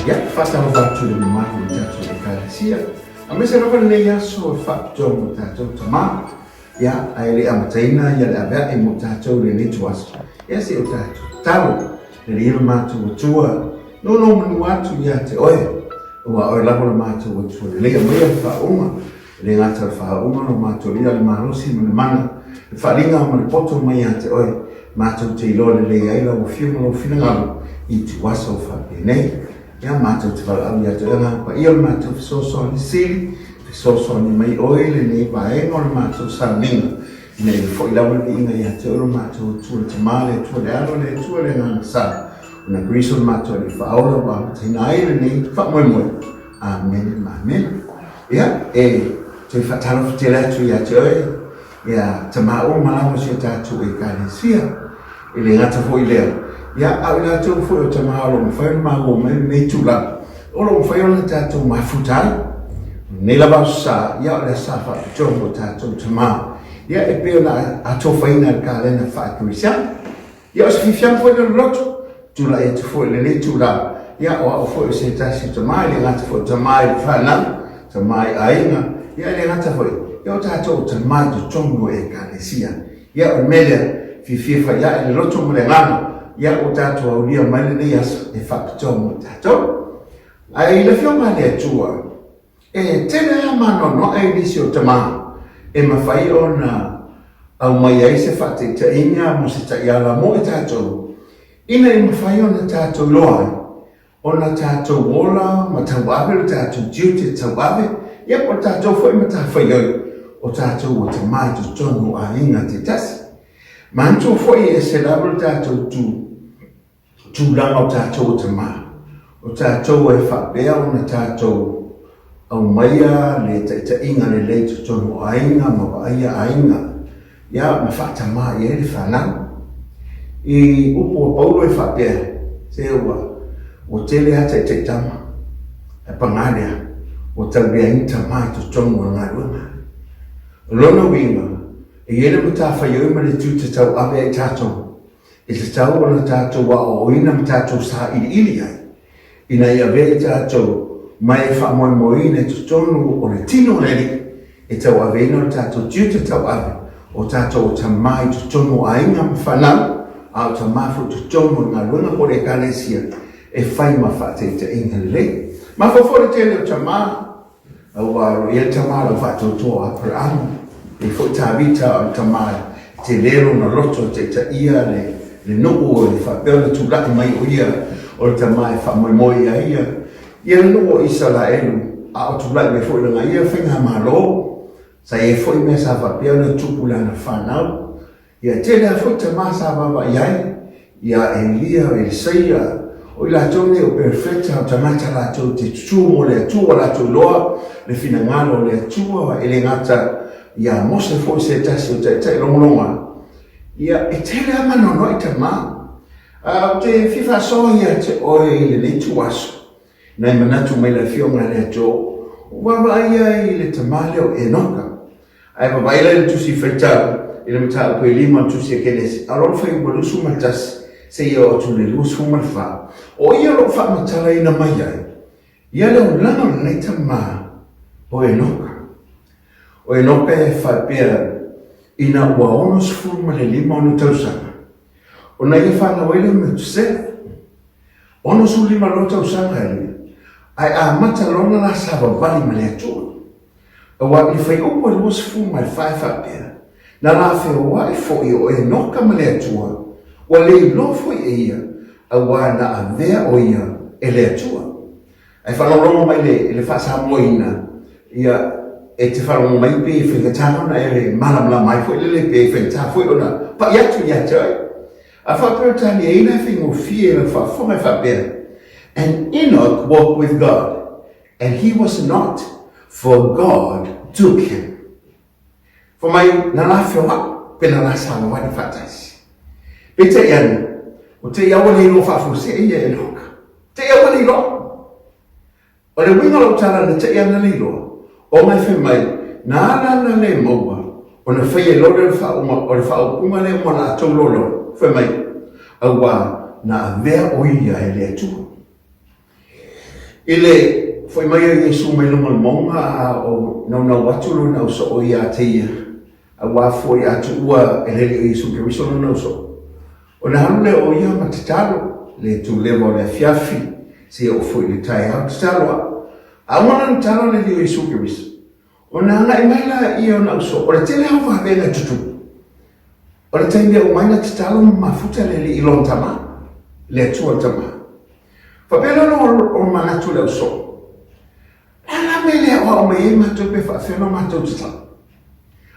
Ya, fata o fatu le mafu tatu le kalesia. Amese rapa le yaso fatu mo tatu Tama. Ya, aile amataina ya le abea mo tatu le nituaso. Ya si o tatu. Talo le ilu matu utua. No manu watu ya te oe. Ua oe lako le matu utua. Le lega mea fa uma. Le ngata fa uma no matu lia le marosi mo le mana. Le faringa mo le poto mai ya te oe. Matu te ilo le aila o fiumo o finangalo. I tu waso fa nei. Ya mātou te wala au ia te anga, pa ia mātou fisoso ni siri, fisoso ni mai oile ni paenga o mātou saninga. Nei fo i lawa ni inga ia te oro mātou tua te male, tua le alo le, tua le ngana sa. Una griso mātou ni whaola wa te naile ni, wha moe. Amen, amen. Ia, te whataro te letu ia te oe, ia te mao malawa si o tātou e kāne sia, i le ngata fo i leo. Ya au la tu fo te mahalo mfai mago me tula olo mfai ona tatu mafutai ne la basa ya la safa jongo tatu Tama ya e pe na ato faina ka le na fa krisia ya se fiam fo de loto tula e fo le tula ya o fo se tasi Tama le ngata fo Tama fa na Tama ainga ya le ngata fo ya tatu Tama jongo e kalesia ya o mele fa ya le loto mo le ngana ya o tātou au lia mai nei aso e whakatau mo tātou. Ai le whionga le atua, e tene a manono ai nisi o Tama, e mawhai o na au mai ai se whate ta inga mo se ta iala mo e tātou. Ina e mawhai o na tātou loa, o na tātou wola, ma tau awe o tātou diute tau awe, ia o tātou fwoi ma tā whai o tātou o Tama i tu tonu a inga te tasi. Manto fwoi e se lawa o tātou tu langa o tātou o Tama. O tātou e whapea o na tātou au maia le ta inga le leitu tonu ainga ma waia ainga. Ia ma whatama i ere whanau. I upo o paulo e whapea se ua o tele hata i te Tama. E pangarea o tau rea in Tama i tu tonu o ngā ruanga. Lona winga e ere mo tā whaioi ma le tū te tau awe i tātou. E te tau ana tātou wa o ina ma tātou sa ili ai. Ina ia vei tātou mai e wha moe moina e tu tonu o le tino reri. E tau aveina o tātou tiuta tau ave. O tātou o Tama i tu tonu a inga ma whanau. A o Tama tu tonu ngā runga po le kalesia. E whai ma whate te inga le. Ma whawhore tele o Tama. Au waro ia Tama la whatou toa a parano. E fo tā vita o Tama te lero na roto te ta ia le. Le noo o le whapea le tūlaki mai o ia o le Tama e whamoemoe a ia. Ia le noo o Israelu a o tūlaki me fwoi langa ia whinga malo. Sa e fwoi me sa whapea le tūpula na whanau. Ia tele a fwoi Tama sa wawa iai. Ia Elia o Elisaia. O i la tōne o perfecta o tamata la tō te tūmo le atua la tō loa. Le whina ngalo le atua e le ngata. Ia mose fwoi se tasi o te longolonga. Ia e tele a manono i Tama. Te whiwha soa ia te oe i le leitu aso. Nei manatu mai la whionga le ato. Wawa ia i le Tama leo e noka. Ai wawaila le tusi whaitau. I le mata upo i lima tusi a kenesi. Aron whai walusu matasi. Se ia o tu le lusu malwha. O ia ro wha matala ina mai ai. Ia leo langa nei Tama o e noka. O e noka e whapea ina ua ono sifuru ma le lima ono tausanga. O na ia whana wele me tu se. Ono su lima lo tausanga ele. Ai a mata lona la sava vali ma le atua. A wa i whai upo e lua sifuru ma le whai whapea. Na la whea wai fo i o e noka ma le atua. Wa le lo fo i e ia. A wa na a vea o ia e le atua. Ai whanalongo mai le whasa moina. Ia e te wharongo mai pe e whengatano na ere malamla mai fo le pe e whengatā fo ona pa iatu iatu ai. A whapeotani e ina whingo fie le whafonga whapea. And Enoch walked with God, and he was not, for God took him. For my nalafio ha, pe nalasa wani whatasi. Pe te iana, o te iawani no whafuse e ia Enoch. Te iawani no. O le winga lo tala na te iana li loa. O mai whi mai, nā rana le maua, o na whai e lore o le whaopunga le mo na tau lolo, whi mai, au wā, nā vea o ia e le atua. Ile foi mai Yesu mai lunga monga o na watulu na so o ia te a wa foi atu ua ele Yesu ke wiso na so o na hale o ia matitalo le tu levo le fiafi si o foi le tai ha talo a mona talo le Yesu ke wiso o na nga imela ia na so o le tele ha fa bela tutu o le tele o mai na talo mafuta le ilon tama le tu tama fa bela no o mana tu le so ala mele o mai mato pe fa feno mato tsa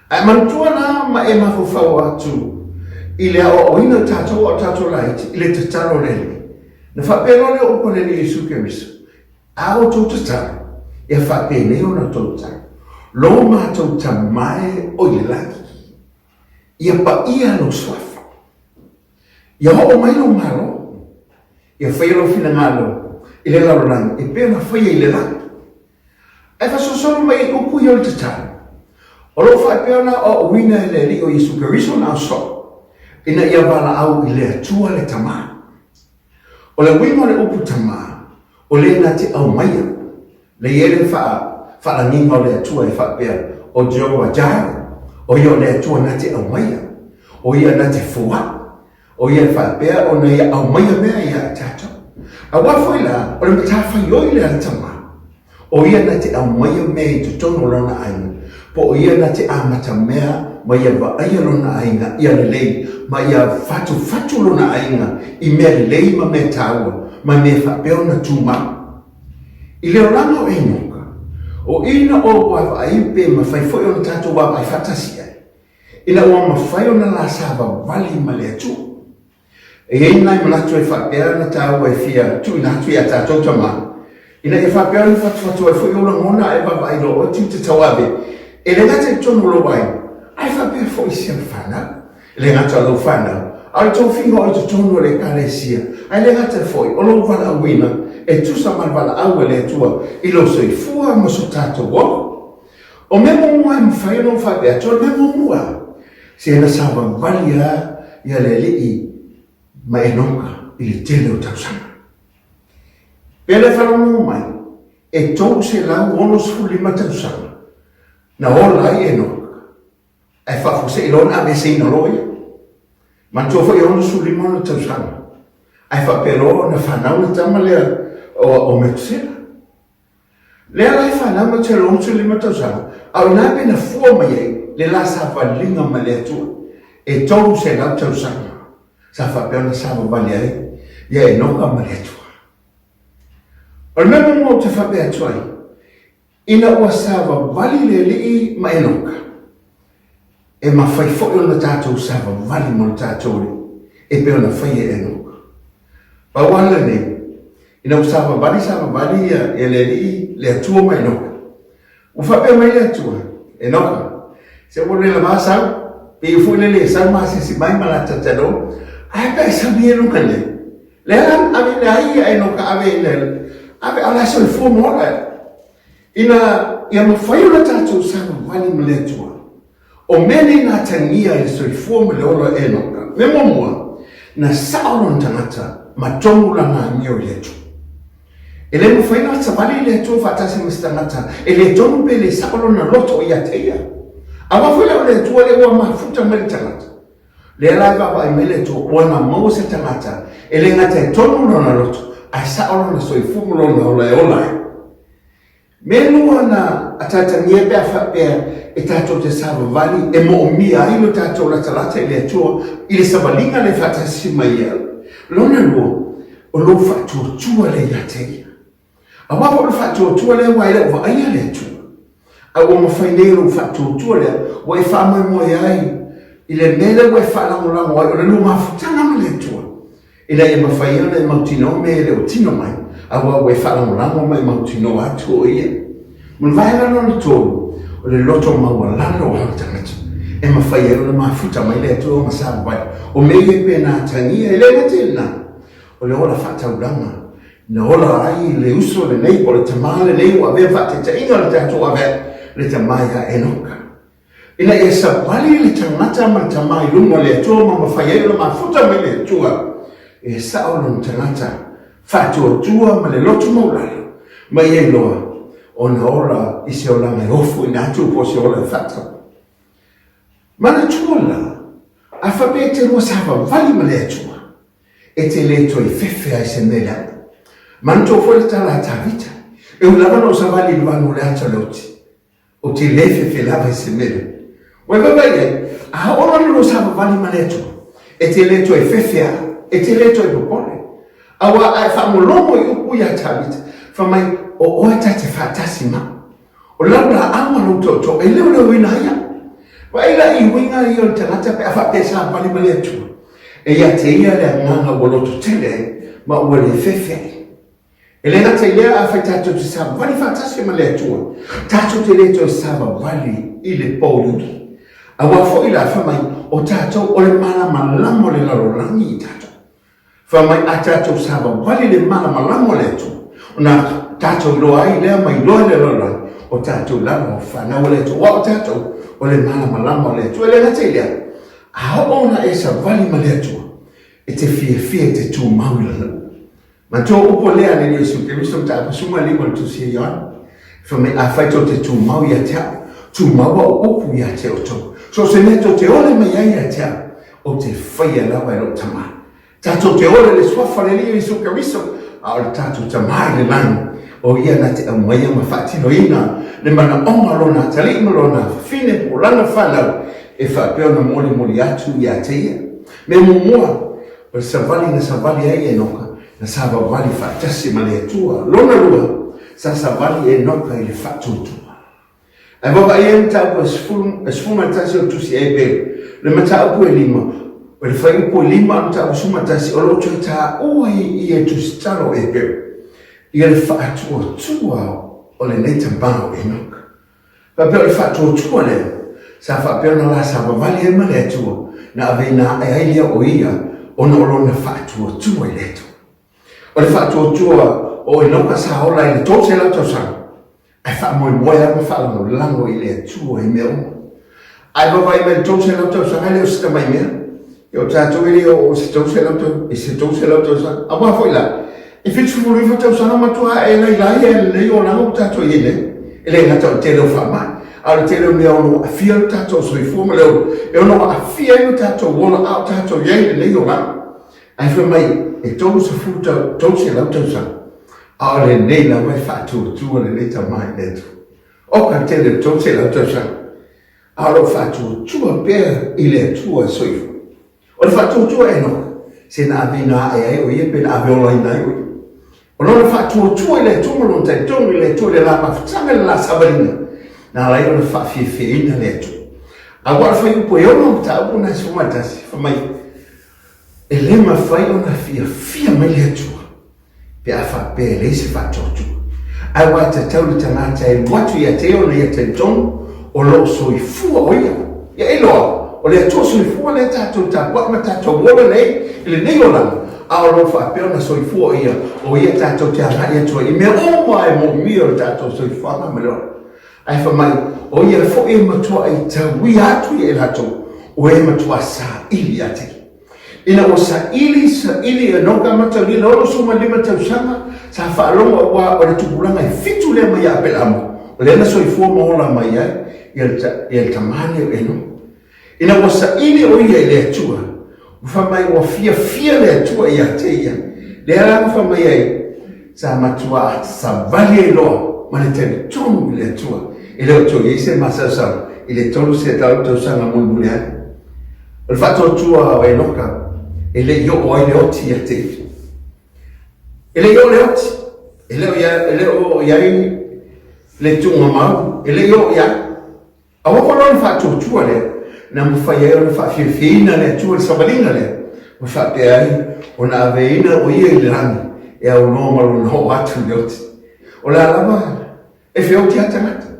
ai mantua na ma e ma fo fa watu ile o ina tato light ile tataro le na fa pero le o pole ni Yesu ke miso a o to tsa e fa pe ne o na to tsa lo mato tamai o ile laki ia pa ia no swafa ia o mai no malo ia fa ilo fina ngalo ile la ron e pe na fa ile laki e fa so mai o pu yo tsa o lo fa peona o wina le ri o Yesu Kristo na so ina ia bala au ile tua le tama o le wina le upu tama o le na te au mai le yele fa la ninga le tua e fa pe o Jehova Jire o yo le tua na te au mai o ia na te fua o ia fa pe o na ia au mai me ia tata a wa foi la o le ta fa yo ile tama o ia na te au mai me te tono lona ai po ia na te amata mea ma ia wa aia lona ainga ia le lei ma ia fatu lona ainga i mea le lei ma me taua ma me whapeo na tūma i leo ranga o enoka o ina o wa aipe ma whaifoi o na tātou wa mai fatasia ina o ma whai o na la sāwa wali ma le atu e ina i manatu e whapea na taua e fia tu ina atu i a tātou tama ina e whapea ni fatu e fwoi o na ngona e wa vai lo o tu te tawabe e le ngata tono lo wai ai fa pe fo isia fana le ngata lo fana ai to fingo ai tono le kalesia ai le ngata foi o lo vala wina e tu sa mal vala au le tua i lo sei fua mo so tato wo o me mo mo am fa no fa pe to me mo mo se na sa va valia ya le li ma e nonka il tele o tausana pele fa no mai e to se la uno sfulli ma tausana na ola i eno ai fa fose ilona me se no loia man to fo yo su limon to sana ai fa pero na fa na o tama le o metsela le ai fa na mo te lo su limon to sana au na be na fo ma ye le la sa va linga ma le tu e to se na to sana sa fa pero na sa va le ye no ka ma le tu al memo mo te fa be atoi ina ua sava vali le lii ma enoka e ma fai fo'i o na tātou sava vali mo na tātou le e pe o na fai e enoka pa wala ne ina u sava vali e le lii le atua ma enoka u whapea mai le atua enoka se o le la masa pe i fu'i le sa masa si mai ma la tatano ai pe sa mi enoka le alam ave le ai enoka ave ala so le fu mo ina ia mawhai o na tātou sāma wani mle tua. O mene nā tangia e soi fua me le olo e noka. Me momua, na saono tangata ma tongu la ngā mio le tu. E le mawhai nā tawali le tua whatasi mistangata e le tongu pe le saono na loto ia teia. A wawhai le o le tua le ua mafuta me le tangata. Le alaiva wa i me le tua ua na mau se tangata e le ngata e tongu na loto ai saono na soi fua me lo na ola e olai. Me lua na atata nie pe fa pe e tato te sava vali e mo mi ai lo tato la talata le atua i le savalinga le fata sima ia lona lo o lo fa tua le yateia a wapo lo fa tua le wa ile wa ai le atua a o mo fa ile lo fa tua le wa i fa mo ai i le mele wa fa la mo la mo o le lo ma futana mo le atua ila e ma fa ia le mautino me le o tino mai awa we fa la mo mai mautino atu ia mun vai la no to o le loto ma wala lo ha tangata e ma fa ia le ma futa mai le to ma sa vai o me ye pe na tania ele na tena o le ola fa ta ulama na ola ai le uso le nei po le tamale nei wa ve fa te ina le ta to ave le tamaya enoka ina e sa pali le tangata ma tamai lungo le to ma fa ia le ma futa mai le tua e sa o no tangata fa tua ma le loto mo la Mai e loa, o na ora i se o langa e ofu ina atu po se ola whata. Mana tuola, a whape te rua sawa vali ma le atua, e te le toi fefe ai se mele. Mana tō fwere tala ta vita, e ulava no sa vali luanu le ata lauti, o te le fefe lava i se mele. Wai wabai a ora no sawa vali ma le atua, e te le toi fefe a, e te le toi popone. Awa ai whamolomo i upu ya ta vita, whamai o oeta te whatasi ma. O laura amano to e leo leo ina ia. Wa ila I winga I o tangata pe awa pesa pali mali atua. E ia te ia le nganga woloto tele ma ua le fefe. E le ngata ia a whai tato te saba wali whatasi mali atua. Tato te le to saba wali I le pōluki. Awa fo ila whamai o tato o le mana malamo le laro langi I tato. Whamai a tato saba wali le mana malamo le atua. Ona tato loa I lea mai loa le lola o tato lama o whanau le atua. Wa o tato o le mana malamo le atua. Le ngata ilea. A ona e sa wali ma le atua. E te fie te tū maui lana. Ma tō upo lea le Yesu te viso ta pasuma lima le tusia Ioana. Whamai a whaito te tū maui a tea. Tū maua o upu ia te o tō. So se neto te ole mai ai a tea. O te whaia lawa e lo Tama. Tato te ole le swafa le Yesu te viso. A o le tato Tama le lani. O ia na te amaya ma whaatino ina. Le mana onga lona, tali ima lona. Fine po lana whanau. E whapeo na moli atu I a te ia. Me mumua. O le savali na savali ai e noka. Na sava wali whaatasi ma le atua. Lona lua. Sa savali e noka I le whaatutua. E waka I e mtau e sfuma tasi o tusi e pe. Le matau pu e lima. O le whai upo e lima mtau suma tasi o loto e ta ua I e tusi talo e pe. I le whaatua tua o le neita bao e noka. Whapeo le whaatua tua le. Sa whapeo na la sava wali e ma le atua. Na ave na e ailia o ia. Ona olona whaatua tua I leto. O le whaatua tua o e noka sa hola I le tōse lauto sang. Ai wha moe ama whaalamo lango I le atua I mea uma. Ai wawa I me tōse lauto sang ai leo sita mai mea. I o tātou ili o se tōse lauto, I se tōse lauto sang. A waa whaila. I fitu furifa tau sang matua e lai lai e le o lango tātou I le. E le ngata o te leo whamai. A le te leo mea ono a fia o tātou soi fuama leo. E ono a fia I o tātou wola au tātou iei le o lango. Ai wha mai e tōu sa futa tōse lauto sang. A o le nei la mai whātua tua le le tamai netu. O ka te le tōse lauto sang. A o whātua tua pēr I le tua soifu. O le whātua tua e no. Se na avi na e ai o ia pe na avi ola I nai o. O no le whātua tua I le tumalon tai tongu I le tua le la mawhitanga le la sabarina. Na lai o le whawhiwhi ina le tu. A wara whai upo e ono ta upo na sumatasi. Whamai e le ma whai o na fia mai le atua. Pe a whape le se whatotu. Ai wai te tau le tangata e watu I a te ona I a te tonu o lo soi fua o ia. Ia e loa. O le atua soi fua le tatou ta wak ma tatou wola nei. I le nei o lana. A o lo whape o na soi fua o ia. O ia tatou te arai atua. I mea oma e mo mia o tatou soi fua ma melona. Ai whamai, o ia fo e matua I tawi atu I e lato, o e matua sa ili ate. Ina o sa ili e noka matau ni lolo suma lima tau sanga, sa whaalonga wa o le tupulanga I fitu le mai a pelamu. O le na soi fua maola mai ai, I el tamane o eno. Ina o sa ili o ia I le atua, whamai o fia le atua I ate ia. Le alama whamai ai, sa matua sa vali e loa, ma le tele tonu I le atua. I leo tō Iese masasau, I le tolu se tau tau sanga mulmule ai. O le whato tua o e noka, e le io o ai le oti a te. E le io le oti, e leo iai le tunga mau, e le io iai. A wakono le whato tua le, na mwhai e o le whawhiwhina le tua le sabalina le, o whape ai, o na aveina o ia I le rangi, e au nomalo na ho atu le oti. O le alama, e whio ki atangata.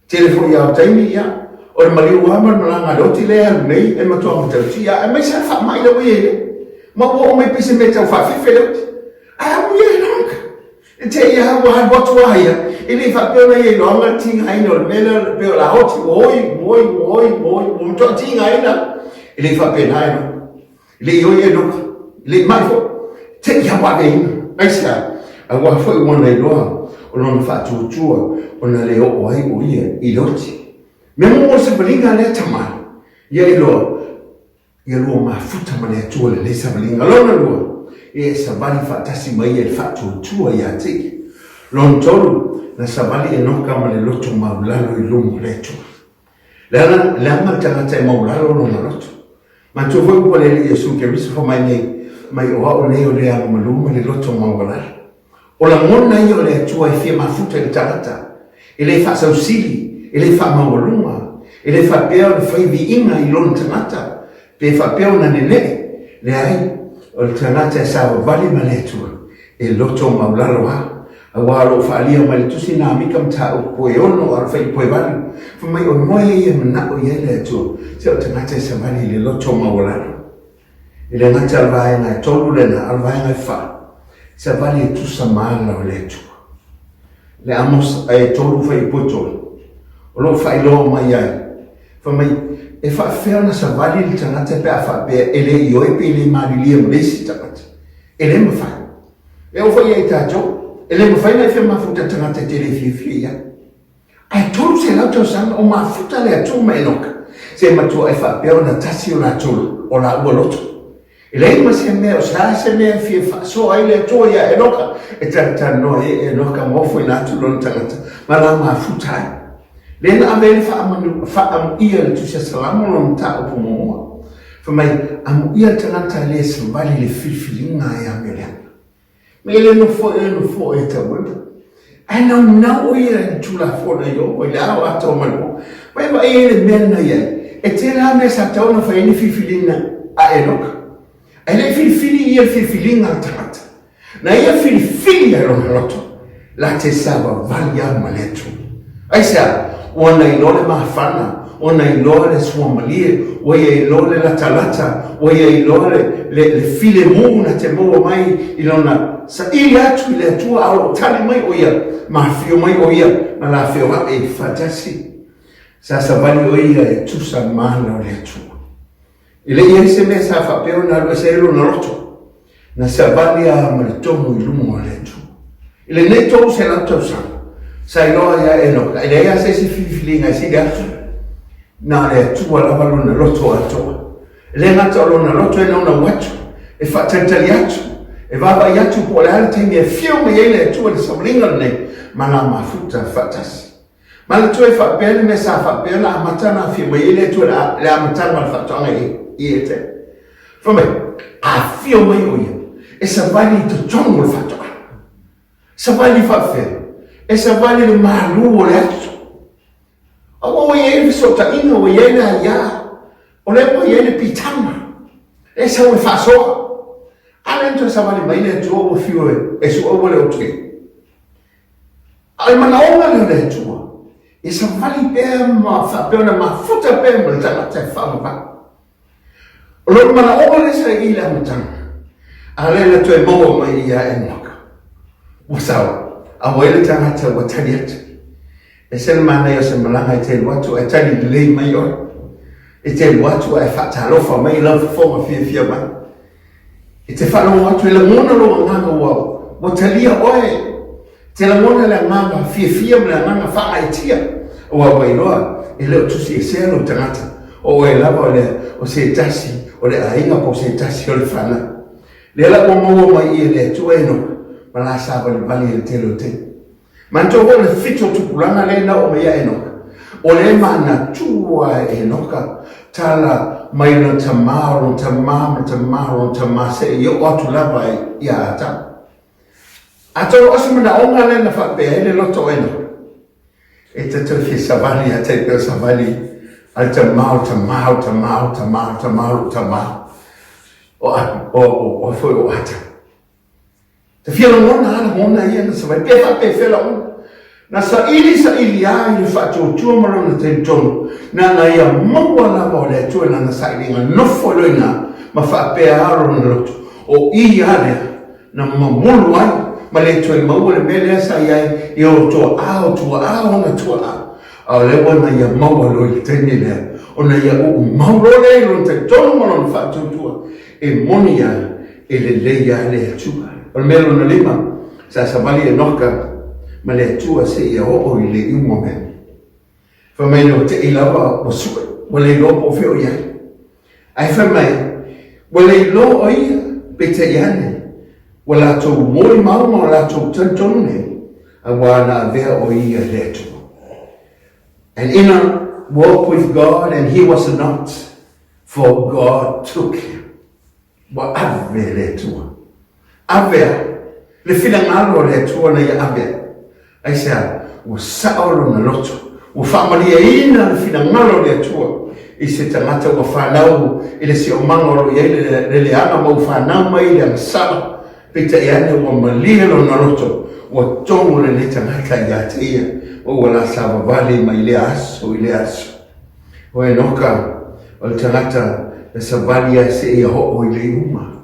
Telefoni au taimi ia, o le mariu wama nanga roti lea nei, e matua matauti ia, e mai sa wha mai lau iele. Ma ua o mai pise me tau whawhiwhi leuti. A mu ia nanga. E te ia hawa watu aia, e li whapeo na ia longa tinga aina o le mena, peo la hoti, moi, mtoa tinga aina. E li whapeo na aina. E li ioi e nuka, e li maifo, te ia wade ina. Aisa, Agua foi wana iloa, o lona whātuatua, o na leo o ai o ia I loti. Mea mo se balinga lea Tama, ia iloa mafuta ma lea tua le sa balinga lona lua, e savali whaatasi mai e whātuatua ia tiki. Lon tolu, na savali e noka ma le loto maulalo I lumo le tua. Leanga tangata e maulalo lona loto. Ma tu foi ua le Yesu ke risa fa mai nei, mai o hao nei o lea maluma le loto maulalo. O la mona I o le atua e fia mafuta I tangata, e le whaasausili, e le whaamawalunga, e le whapea o le whaivi inga I lona tangata, pe whapea o na nene, le ai, o le tangata e sawa vali ma le atua, e loto maulalo ha, a walo whaalia ma le tusi na amika mta o koe ono ar whai poe vali, whamai o moe e mana o ie le atua, se o tangata e sa vali le loto maulalo. E le ngata alvaenga e tolu le na alvaenga e wha, sa vali e tusa maala o le tua. Le amos ai tolu fai potolo. O lo fai lo mai ai. Fa mai e fa feona sa vali le tangata pe a fa pe ele I oe pe le marilia mlesi tangata. Ele ma fai. E o fai ai tato, ele ma fai na fe mafuta tangata te le fie ia. Ai tolu se lauto sang o mafuta le atu ma enoka. Se matua e fa pe ona tasi o la tolu o la uoloto. E lei ma se mea o sa se mea fie so ai le toa ia e noka e tata no e noka mofo I natu lon tangata ma la ma futai le na ame fa amu ia le tusia salamu lon ta upo momoa fa mai amu ia tangata le sambali le filfilinga e amelena me le no fo e ta wema ai na o ia tula fo na yo o le au ato mano mai ba e le mena ia e te la me sa tauna fa ini filfilinga a e noka ele filfili ia filfilinga tangata. Na ia filfili ia loto. La te sava valia maletu. Aisa, ona ilole mahafana, ona ilole suamalie, oia ilole la talata, oia ilole le file mu na te moa mai ilona. Sa ili atu ile atua au tali mai oia, mahafio mai oia, na la feo e fatasi. Sa savali oia e tusa mana o le atua. Ile ia se me sa fa peo na lo se lo na loto na sa valia ma le tomo I lumo le tu ile ne to se la to sa ilo ia e no ile ia se filinga si ga na le tu ala valo na loto ato ile na to lo na loto e no na watu e fa tantaliatu e va yatu po la te me fio me ile tu le sablinga ne ma la mafuta fatas ma le tu e fa bene me sa fa bene la matana fi me ile tu la matana fa tonga iete. Fome, a fio mai oia. E sa vali to tongo le fatoa. Sa vali fa fe. E sa vali le malu o le atu. O ye e sota ina o ye na ya. O le po ye le pitama. E sa o fa so. Ale to sa vali mai le tu o fio e su o le o tre. Al mana o le tu. E sa vali pe ma fa pe na ma futa pe mo ta fa ma. Lo mana o le sa I la mutang. Ale la to e mo mai ia e noka. Wasau. A wele tanga ta wataliat. E sel mana yo se malanga I te watu e tali le mai yo. E te watu e fatalo fa mai la fo ma fia mai. E te falo watu e la mona lo nganga wa. Watalia oe. Te la mona la nganga fia la nganga fa ai tia. Wa wai loa. E le tusi e se lo tangata. O e lava o se tasi. O le ainga po se tasi o le whana. Le la o mo mai I le tueno, ma la sava le vali le telo te. Manto o le fito tupulanga le na o mea enoka. O le mana tua enoka, tala mai no tamaro, se yo atu lava I ata. Ato osimana onga le na whapea le loto enoka. E te tofi savali a te peo savali. Al tamau. O foi o ata. Te fia la mona ia na savai. Pe fe la mona. Na sa ili a I fa tu maro na te tonu. Na ia maua la mo le tu na sa ilinga nofo loina. Ma fa pe aro na lotu. O I ale na mamulu ai. Ma le tu maua le mele sa ia I o tu ao na tu ao. A le wana ia maua lo I teni lea. Ona ia o mauro le lo te tono malo na whatutua. E moni ia e le leia le atua. O melo na lima. sa sabali noka male tua se ia o ile i moment fa mai no te ilava o su wale lo po fe o ia ai fa mai wale lo o ia pe te iane wala to moi mau ma la to tantone a wana ve o ia le tu and in a walk with God, and he was not, for God took him. Wa ave le tua. Ave le filangalo le tua na ia ave. Ai sa o saolo na loto. O famalia ina le filangalo le tua. I se tangata o whanau i le si o mangoro i le ana mo whanau mai le sala. Pita i ane o malilo na loto. O tongu le tangata i ate ia. O wala sava vale mai le aso i le aso. O e noka o le tangata e savalia se ia ho i le uma.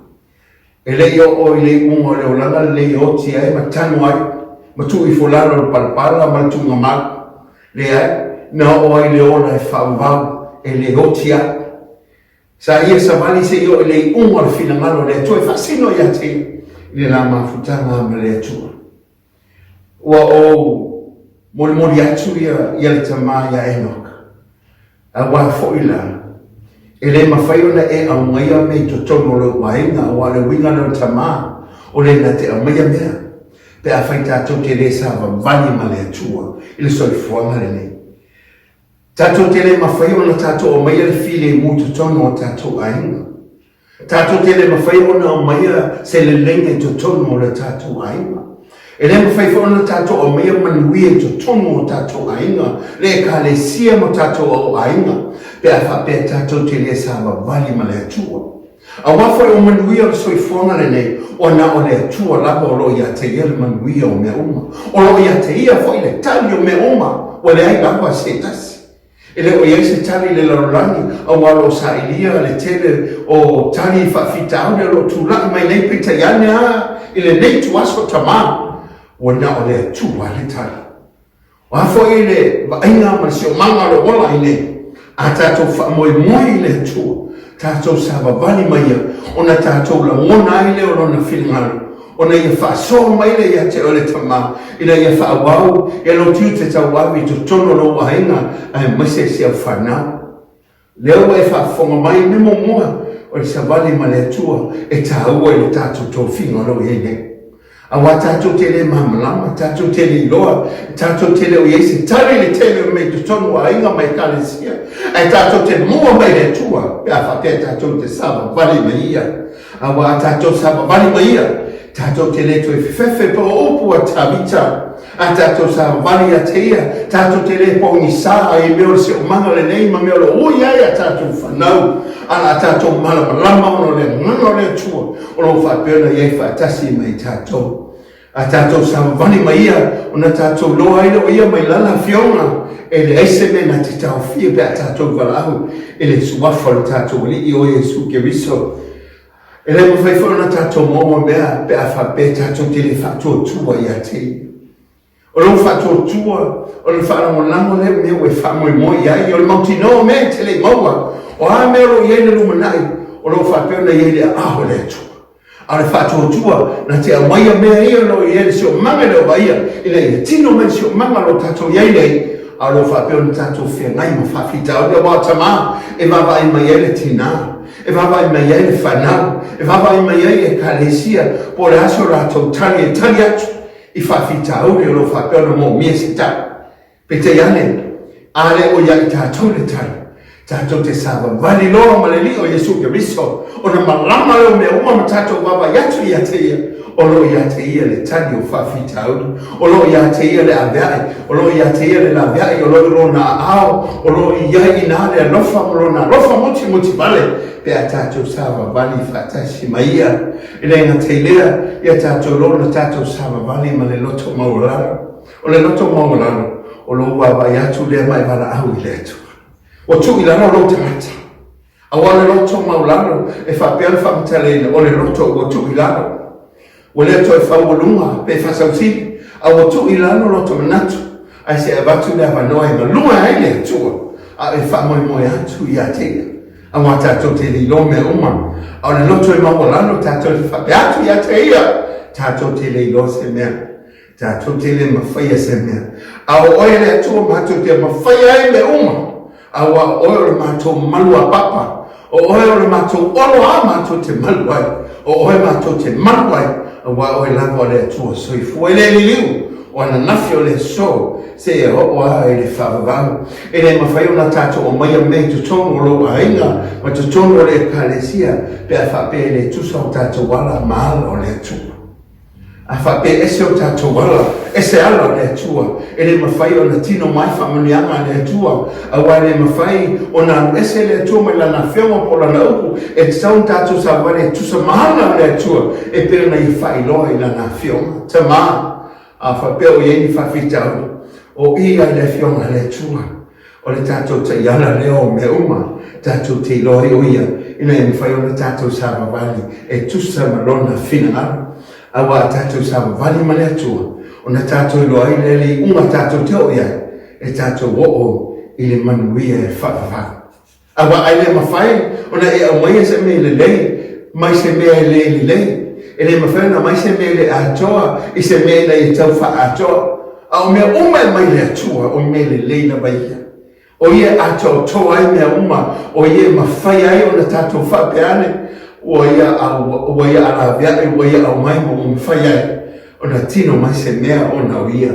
E le o i le uma o le olanga le o ti ai matanu ai. Matu i fulano le palpala matu ngamak. Le ai na o i le ona e whauvau e le o ti ai. Sa ia savali se ia o le uma le finangalo le atua e fasino ia te i le la mafutanga ma le atua. Ua o mori atu ia le Tama ia Enoka. A wa foila. E le mawhaiona e au maia me to tono le wainga o le winga le Tama o le na te au maia mea. Pe a whai tātou te le sāwa vani ma le atua i le soi fuanga le nei. Tātou te le mawhaiona tātou o maia le file mu to tono o tātou ainga. Tātou te le mawhaiona o maia se le lenga to tono o le tātou ainga. E le mawhaiona tātou o maia manuia to tono o tātou ainga. Le ka le sia mo tātou o ainga. Pe a whapea tātou te le sāwa vani ma le atua. A wafai o manuia o soi fuanga le nei, o na o le atua lava o lo ia te ia le manuia o mea uma. O lo ia te ia fo i le tali o mea uma, o le ai lava se tasi. E le o ia se tali le larolangi, a walo sa ilia le tele o tali whawhita au le lo tūlaki mai nei pita iane a, i le nei tuaso Tama, o na o le atua le tali. O hafo i le vainga ma si o manga le ola i nei, a tātou wha moi le atua. Tātou sāwa vani mai ia, o na tātou la ngona i le o lona whilingaro, o na ia whaasoa mai le ia te o le Tama, i na ia whaawau, e lo tiu te tau wawi to tono lo wahinga, ai mase se au whanau. Leo e whaafonga mai me mo mua, o le savali ma le atua, e tā ua i le tātou tō whinga lo e nei. A wa tātou te le mamalama, tātou te le iloa, tātou te le o iese, tari le te le me to tono wahinga mai kalesia, ai tātou te mua mai le tua, pe a whapea tātou te sāwa vali mai ia. A wa tātou sāwa vali mai ia, tātou te le tue whewhe pa opu a tāwita. A tātou sāwa vali a te ia, tātou te le pongi sā e meo se o manga le nei, ma meo le oi ai a tātou whanau. Ana a tātou malama ono le ngano le tua, o lo whapea na iei whaatasi mai tātou. A tātou sāwa vali mai ia, o na tātou loa ilo ia mai lala fionga, e le eise me na te tau fia pe a tātou walahu, e le suafa le tātou li i o Jesu ke riso. E le mawhaifo na tātou momo mea pe a whape tātou te le whatua tua i a te. O lo whatua tua, o le whaango lango le mea we whamoe moi ai, o le mauti no mea te le maua, o a mea lo iei le lumanai, o lo whapeo na iei le aho le tua. A le whatua tua, na te amaia mea ia lo iei le si o manga le o vaia, i le ia tino mea si o manga lo tātou iei nei, a lo whapeo na tātou whia ngai ma whawhita o le wā Tama, e wawa i mai ele tina, e wawa i mai ele whanau, e wawa i mai ele kalesia, po le aso rātou tali e tali atu, i whawhita o le lo whapeo na mō mia se tā. Pe te iane, ale o ia i tātou le tali, tātou te sāwa vali loa ma le li o Jesu ke riso, o na malama leo mea uma ma tātou wawa yatu i a te ia, o lo i a te ia le tani o whawhita au, o lo i a te ia le aveai, o lo i a te ia le aveai, o lo i rona ao, o lo i a i nā le alofa, o lo na alofa muti vale, pe a tātou sāwa vali whatasi mai ia, i le ngā te lea, i a tātou lo na tātou sāwa vali ma le loto mauraro, o le loto mauraro, o lo wawa yatu lea mai vara au i le atu. O tu ilana lo tangata. A wale loto maulano e whapea le whamataleina o le loto o tu ilano. O le to e whaualunga pe whasautini. A o tu ilano loto manatu. Ai se abatu le awanoa e malunga ai le atua. A e whamoe moe atu i atea. A wata to te li lo me uma. A o le loto e maulano tato le whapea atu i atea. tātou te le ilo se mea, tātou te le mawhaia se mea. Au oe le atua mātou te mawhaia e me uma, au a oe o le mātou malua papa, o oe o le mātou olo a mātou te maluai, o oe mātou te maluai, au a oe lava le atua soifu, e le liliu, o ana nafi o le so, se e o a e le whawawau. E le mawhai o na tātou o mai a mei tutono o lo a inga, ma tutono o le kālesia, pe a whape le tusa o tātou wala maala o le atua. A whape ese o tātou wala, ese ala o le atua. E le mawhai o na tino mai whamanianga le atua, a wai le mawhai o na ese le atua mai lana whionga po lana upu, e tau tātou sa wale tusa mahana o le atua, e pere i whailoa i lana whionga. Tama. A whapeo i eni whawhitau, o ia le whionga le tua, o le tātou te iana leo me uma, tātou te loi o ia, ina e mwhai o le tātou sāma wali, e tusa malona whina awa tātou sāma wali ma le tua, o na tātou i loi le li unga tātou te o ia, e tātou o i le manuia e whawawau. Awa ai le mawhai, o na e au mai se me le lei, mai se me le lei, e le mawhaina mai se mele atoa, i se mele i tau wha atoa. A o mea uma e mai le atua, o mele leina baia. O ia atoa toa ai mea uma, o ia mawhai ai o na tātou whapeane, o ia ala viane, o ia au mai mo mwhai ai, o na tino mai se mea o na uia.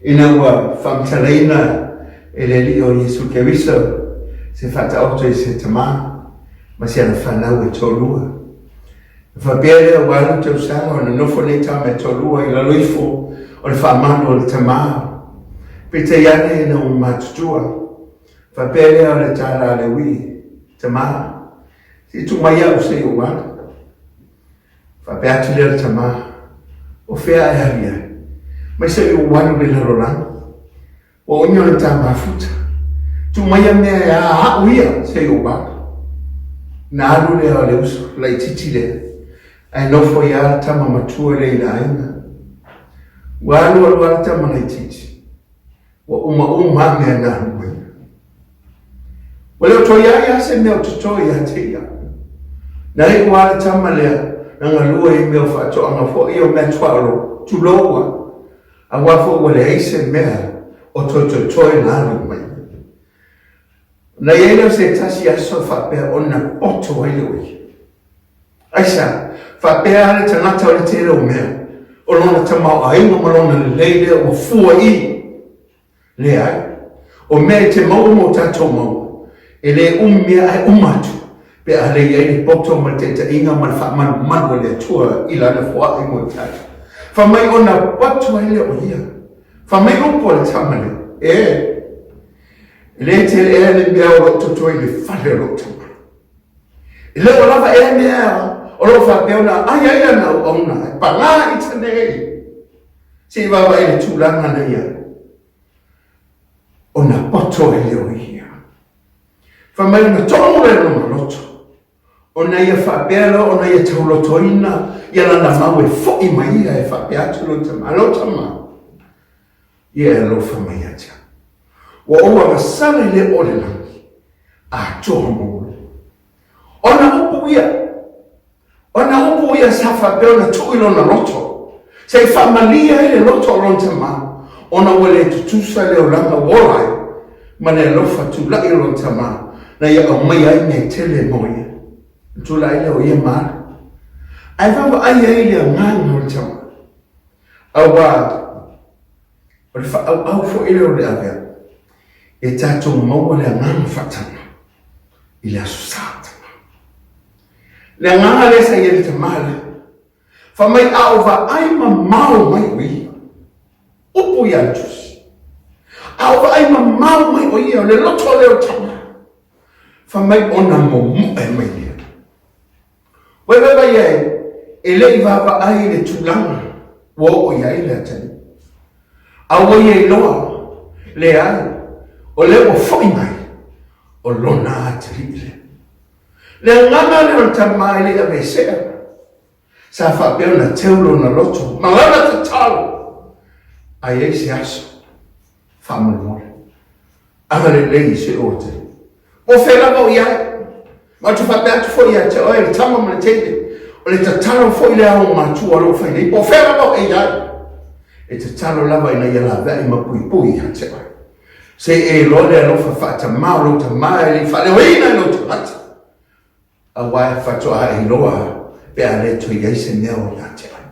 Ina ua whamtaleina e le li o Jesu Keriso, se whata auto i se Tama, ma se ana whanau e tōlua. Whapere o walu te usanga o na nofo nei tau me tolua i la loifo o le whamano o le Tama. Pite iane ina o matutua. Whapere o le tala le wi Tama. Si tu mai au se o walu. Whapere atu le Tama. O whea e haria. Mai se o walu le la rolang. O onyo le tama futa. Tu mai a mea e a hauia se o walu. Na alu le o le uso, lai titi le. Ai nofo ia tama matua le ila aina. Walu alu tama na titi. Wa uma mea na huwe. Wale o toia ia se mea o tuto ia te ia. Na i wala tama lea, na ngalua i mea whato anga fo i o mea tuaro, tuloa. A wafo wale eise mea o toi na alu mai. Na iena se tasi aso whapea o na oto ai oi. Aisa, whapea le tangata o le tere o mea, o lona tamau a ingo malona le leile o fua i. Le ai, o mea te mau mo tato mau, e le umia ai umatu, pe a le iei le poto ma te ta inga man whamanu manu le tua i lana fua i mo tato. Whamai o na watu ai le o ia, whamai upo le tamale, le te le mea o roto toi le whale roto. Le o lava mea, o lo whapea na ai na o na, pa ngā i tanei. Si wawa le tūlanga na ia. O na poto e leo ia. Whamai na tongu le no loto. O na ia whapea lo, o na ia taulotoina, ia lana mau e fo mai ia e whapea atu lo tama. Alo tama. Ia e lo whamai atia. Wa oa masana le o le langi. A toha mōlu. O na upu ia. Ona upu ia sa whapea na tuilo na loto. Se whamalia e le loto o lonta maa. Ona wale tutusa leo langa wolai. Ma le lofa tulai lonta maa. Na ia au mai ai me tele moia. Tulai leo ia maa. Ai wawa ai ai lea ngāna lonta maa. Au wa. Au fo ile o le avea. E tātou maua lea ngāna whatana. I lea susata. Le nganga le sa ia te male. Whamai au wa ai mau mai oi. Upu ia tusi. Au wa ai mau mai oi o le loto leo tama. Whamai ona mo e mai ia. Wewewa ia e le iwa wa ai le tulanga. Wo o ia i le atani. Au ia i loa. Le ai. O le o fwoi mai. O lona atari le. Le ngana le o tamai le ave sea. Sa whapeo na teulo na loto. Malana te talo. Ai e se aso. Whamanu more. Amare lei se ote. O whela mo iai. Ma tu whapea tu fo ia te oe le tama mana teite. O le tatalo fo i le au matua lo fai nei po fera lo e ai. E tatalo lava ina ia la vei ma pui ha te ai. Se e lo le alofa fata mau lo tama e li fale oina lo tamata. A wai fatoa e loa pe a le to iei se neo ha te ai.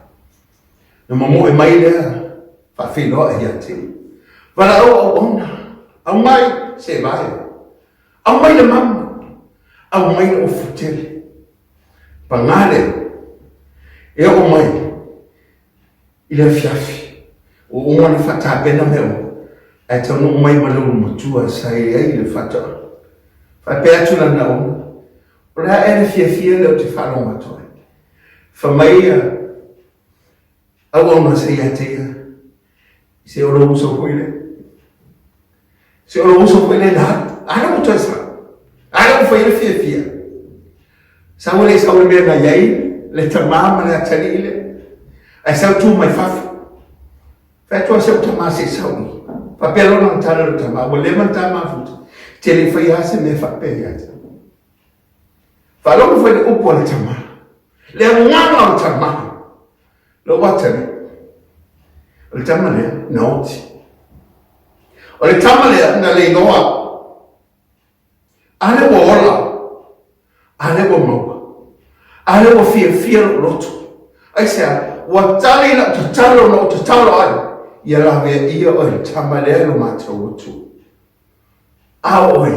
Na mamo e mai lea fa filo e ia te. Wala o ona. Au mai se vai. Au mai le mama. Au mai le ofutele. Pangale, e o mai, i le fiafi, o umana whata pena meo, e tonu mai maluru matua sa e ai le whata. Whapea tuna na ona, o rea e le fiafia leo te whalo matua. Whamaia, au ona se ia tea, se oro uso huile. Se oro uso huile na, ana mo toisa, ana mo whaile fiafia. Saule mea na iai, le tamama le atari ile. Ai sau tu mai fafu. Whatua sau tamama se sauni. Papelo na tala le tamama, le man tamama futa. Te le whai ase me whape ata. Whalonga whai le upo le tamama. Le nganga o tamama. Lo watari. O le tamama lea, na oti. O le tamama lea, na le noa. Ale wo ola. Ale wo maua. Ale wo fia loto. Ai sea, wa tali na tutalo no tutalo ai. Ia la vea ia o le tamale lo matau otu. A oi.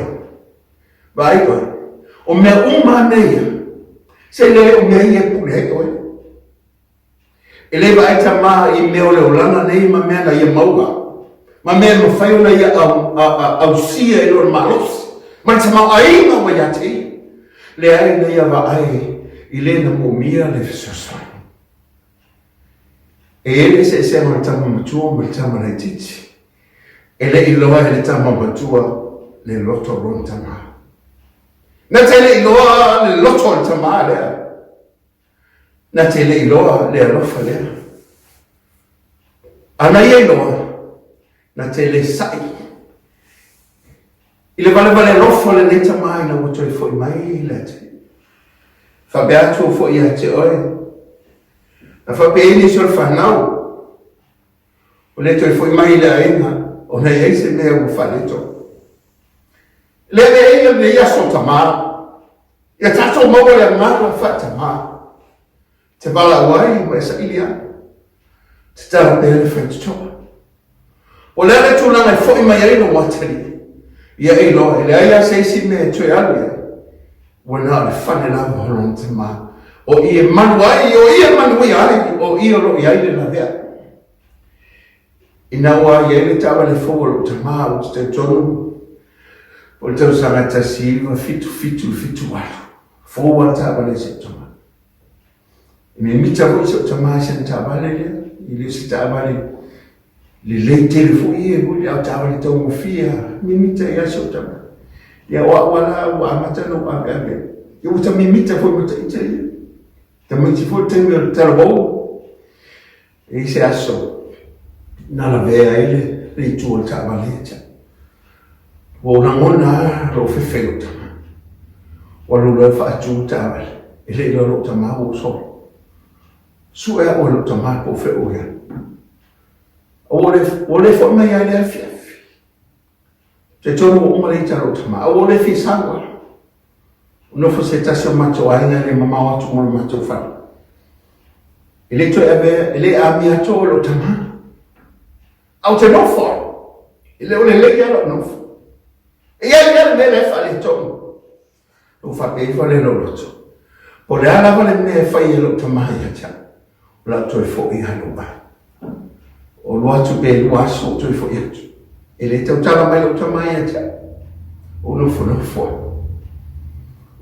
Vai oi. O mea mea. Se le o mea ia pule oi. E le vai tama i mea o le olana nei ma mea na ia maua. Ma mea no whai ona ia au sia e lo malos. Ma tama ai ma wa ia te. Le ai nei ava ai i le na momia le fesosai. E ele se mo le tama matua mo le tama le titi. E le iloa e le tama matua le loto ron tama. Na te le iloa le loto le tama lea. Na te le iloa le alofa lea. Ana ia iloa na te le sai. I le vale lofa le tama ina wato i foi mai le te. Fabeato foi ia te oi. Na whapeini sur whanau. O le toi foi mai le aina. O nei eise mea o whaneto. Le eia le ia so tamā. Ia tato maua le mara whatamā. Te bala wai mo esa ilia. Te tara pele whaitotoa. O le ale tūlanga foi mai aino watari. Ia eilo, le aia seisi mea tue alu ia. Wana le whane la holon tamā. O ia manuai, o ia manuai ai, o ia lo iai le na vea. Ina wa ia le tawa le fōro tamā o te tonu. O le tau sangata silva fitu walu. Fōwa tawa le se tama. Me mita o se tamā se tawa le lea. I le se tawa le lei telefo ia, o le au tawa le tau mofia. Me mita ia se tama. Ia wala wa amata no agabe. Ia uta me mita fo mita italia. Também se for ter trabalho, esse é só na lavea ele leitura o trabalhete. O namona lo feio também. O lo faz o trabalho. Ele lo tama o sol. Su é o lo tama por feio já. O le forma já é fiaf. Te torno uma leita lo tama. O le fi sangue. No fosse tasio macho ainga le mama watu mo macho fa. Ele to ebe ele a mia to lo tama. Au te no fo. Ele o le ya lo no fo. E ya le fa le to. Lo fa pe fo le lo to. Po le ala vale me fa ye lo tama ya cha. La to fo i halo ba. O lo atu pe lo aso to fo ya. Ele te tala mai lo tama ya cha. O lo fo.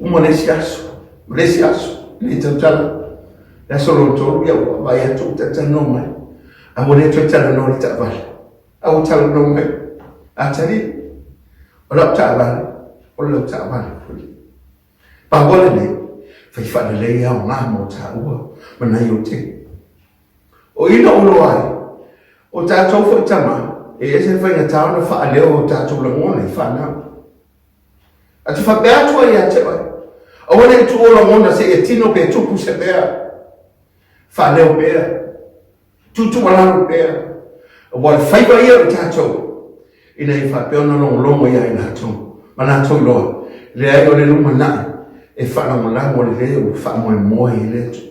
Uma lesiaço, le tantala, la solo toro ya vai a tu tata noma, a mole tu tala no taval, a o tala noma, a tali, o la taval, pa vole ne, fai fa le ya ma mo ta ua, mana yo te. O ina o lo ai, o ta to fo tama, e ese fai na ta no fa le o ta to la mo ne fa na. A te fa beato ia te oi. Awane tu ola mona se e tino pe tupu se bea. Whaneo bea. Tutu walano bea. Wale whaiwa ia o tātou. Ina i whapeona longo ia i nātou. Ma nātou loa. Le ai o le luma nai. E whanamo lango le leo. Whamoe moe i letu.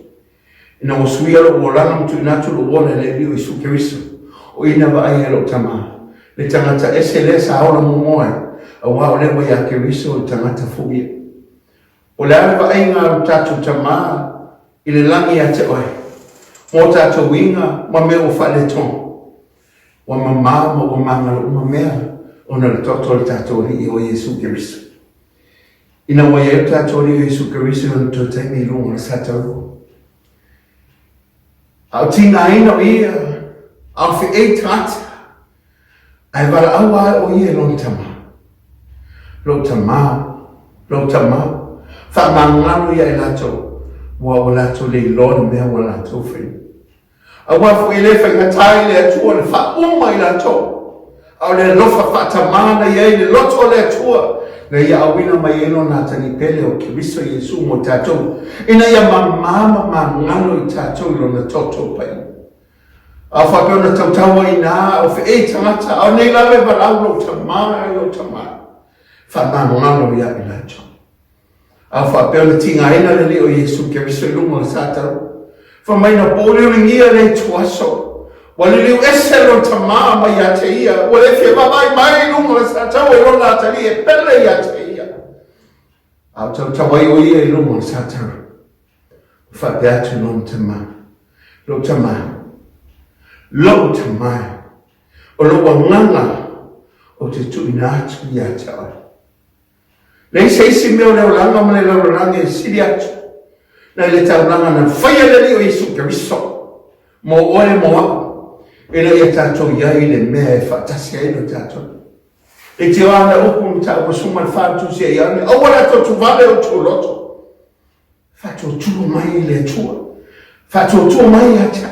Ina o suia lo o langa mtu inatu lo wone le liu i sukeriso. O ina wa ai elo tama. Le tangata ese le sa aula momoe. A wao le wa ya keriso o tangata fubia. O le alwa ai ngā tātou tama. I le langi a te oe. Mō tātou inga ma me o whale tonu. Wa mamama o mangalo o mamea o na le toto le tātou ri o Yesu Keriso. Ina wa e tātou ri o Yesu Keriso o na tō taimi lunga le sātou. Au tina ina o ia, au fi e tāta, ai wala awa o ia lo tama. Lo tama, wha mangalo ia e lato, wa o lato le ilona mea wa lato whina. A wafu i le whaingatai le atua le whauma i la tō. Au le lofa whatamana i ei le loto le atua. Na ia awina mai eno nā tani pele o Keriso Yesu mo tātou. Ina ia mamama ma ngalo i tātou i lona toto pai. Au whapeona tautaua i nā, au whi e tangata, au nei lawe walau lo tamā. Whamama ngalo ia i la tō. Au whapeona tinga ina le li o Yesu Keriso i lungo le sātau. Whamaina pōreo ringia rei tuaso. Wale liu eselo tamā mai a te ia. Wale whia mamai mai lunga sa tau e rona atari e pele i a te ia. Au tau tawai o ia i lunga sa tau. Whape atu non tamā. Lo tamā. Lo tamā. O lo wanganga o te tuina atu i a te oi. Nei seisi meo leo langa mane leo langa e siri atu. Na le tauranga na whaia le o Yesu Keriso. Mo oe mo aku. Ina ia tātou iai le mea e whaatasi ai no tātou. E te oana upu mi tāu pasuma le whātu si ai ane. Awara tō vale o tō loto. Whātou tū mai le tua. Whātou tū mai a tia.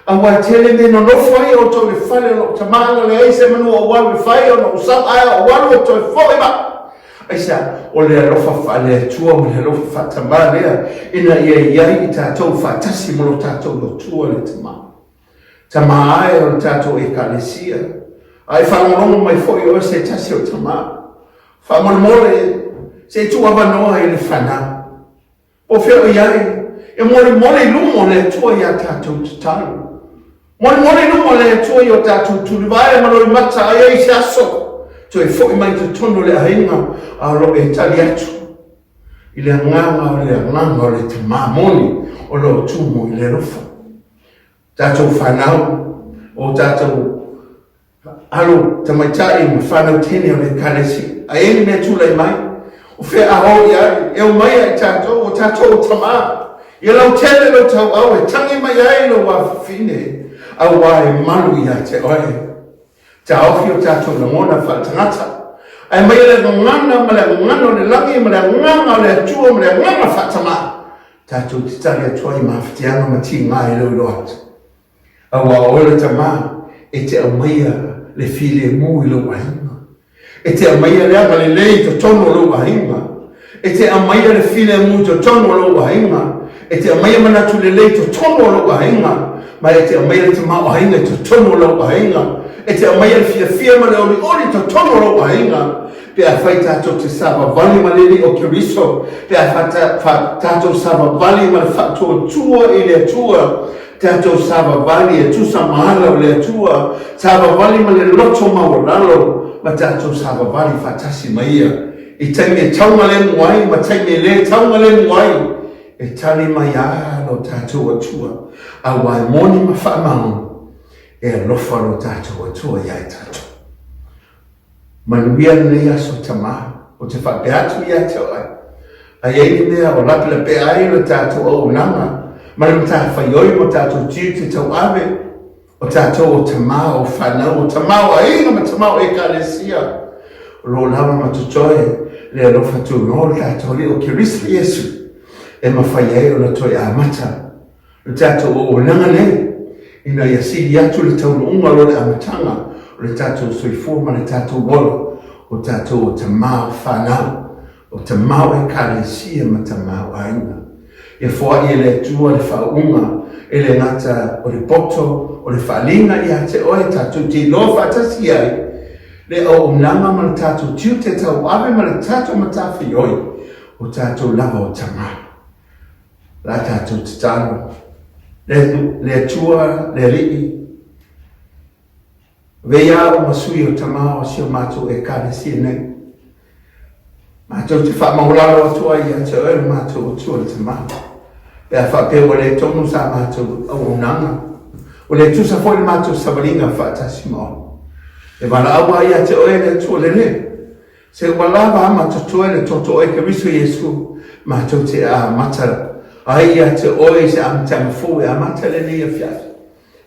Awa tele me no whai o tō le whale o tamanga le eise manu o walu whai o no usam aia o walu o tō whoi ma. Aisa, o le alofa whale tua mo le alofa whatama lea, ina ia iai i tātou whatasi mo lo tātou lo tua le tama. Tama ae o tātou e kalesia. Ai whangorongo mai fwoi o se tasi o tama. Whamole se tua wanoa e le whana. O whio iai, e mole lumo le tua i a tātou tataru. Mole lumo le tua i o tātou turivae mano i mata ai e se aso. So e fwoi mai te tono le ahinga a lo e tali atu. I le nganga o le te mamoni o lo tumo i le rofa. Tātou whanau o tātou alo tamaitai mo whanau tene o le kalesi. A eni me tūlei mai. O whea aho i ai. E o mai ai tātou o tātou o tamā. I lau tele lo tau au e tangi mai ai lo wa whine. A wa e malu i ai te oe. Ta ofi o tātou na ngona whaatangata. Ai mai le ngana, ma le ngana le langi, ma le ngana le atua, ma le ngana whaatama. Tātou te tari atua i mawhitianga ma ti ngā e leo atu. A wa ola tamā, e te amaia le file mu i lo wahinga. E te amaia le aga le lei to tono lo wahinga. E te amaia le file mu to tono lo wahinga. E te amaia manatu le lei to tono lo wahinga. Ma e te amaia le tamā wahinga to tono lo wahinga. E te amaia fia ma le oli to tono lo wahinga. Pe a whai tātou te sāwa vali ma leli o Keriso. Pe a whai tātou sāwa vali ma le whātua tua i le tua. Tātou sāwa vali e tusa mahara o le tua. Sāwa vali ma le loto ma o lalo. Ma tātou sāwa vali whātasi ma ia. I taime taunga le muai, ma taime le taunga le muai. E tali mai a lo tātou atua. A wai moni ma whaamau. E alofa lo tātou atua iai tātou. Manuia nei aso tamā, o te whapeatu ia te oai. A eini mea o lapi la pe ai lo tātou au nanga. Mani mta whaioi mo tātou tiu te tau ave. O tātou o tamā o whanau, o tamā o ainga ma tamā o e kālesia. O lo lama ma tutoe, le alofa tu no tātou li o Keriso Yesu. E ma whaiei o la toi a mata. O tātou o nanga nei. Ina ia siri atu le tau unga lo le amatanga. O le tātou soifua ma le tātou wolo. O tātou o tamā o whanau. o Tama e kalesia ma Tama aina. E fua i le tua le whaunga, e le ngata o le poto, o le whalinga i a te oe tatu te lo whatasi ai. Le o unanga ma le tatu tiu te tau awe ma le tatu ma tawhi oi, o tatu lava o Tama. La tatu te tano, le tua, le rii, Vea o masui o Tama o si o mātou e kalesia nei. Mātou te whamaularo o tua i a te oe mātou o tua le Tama. Pea whapeo o le tonu sa mātou au unanga. O le tusa foi le mātou sabaringa whaatasi mo. E wala awa i a te oe le tua le le. Se wala wa mātou tua le toto oe ke riso Yesu mātou te a matara. Ai a te oe se amtanga fu e a matara le a fiat.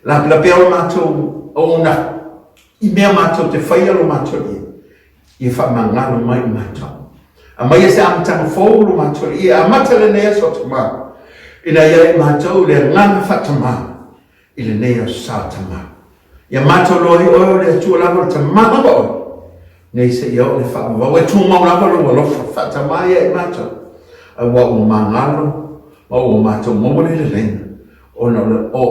La peo mātou o unanga. I mea mātou te whaialo mātou i e whamangalo mai mātou. A mai e se amatanga whaulu mātou i a matale nea so Tama. Ina iai mātou le ngana whatama i le nea sa Tama. Ia mātou lohi oio le atua lava le Tama ngaba oi. Nei se iau le whamawau e tū mau lava lo walofa whatama ia i mātou. A wa o mangalo, wa o mātou mawale le lenga. O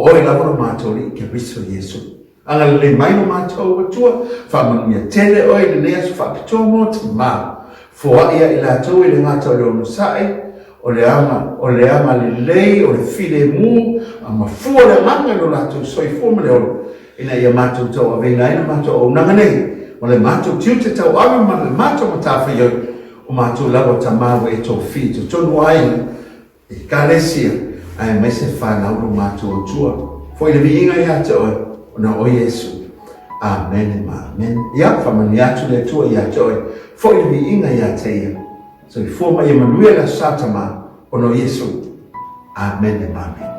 oi lava lo mātou i ke riso Yesu. Anga le mai no mātou o tua, whamania tele oi le nea su whapitoa mō Tama. Fua ia i la tau i le mātou le ono sae, o le ama le lei, o le file mu, a mafua le manga no lātou soi fuama le ono. Ina ia mātou tau a veina ina mātou o nanga nei, o le mātou tiu te tau awe ma le mātou matawhi iau, o mātou lawa Tama e tō whi, tō tonu aina, i kālesia, ai mai se whanau no mātou o tua. Foi le vi inga i ata oi, na o Yesu. Amen ma amen. Ia whamani atu le tua i ata oi. Foi le vi inga i ata ia. So i fōma i manuela sa Tama o no Yesu. Amen ma amen.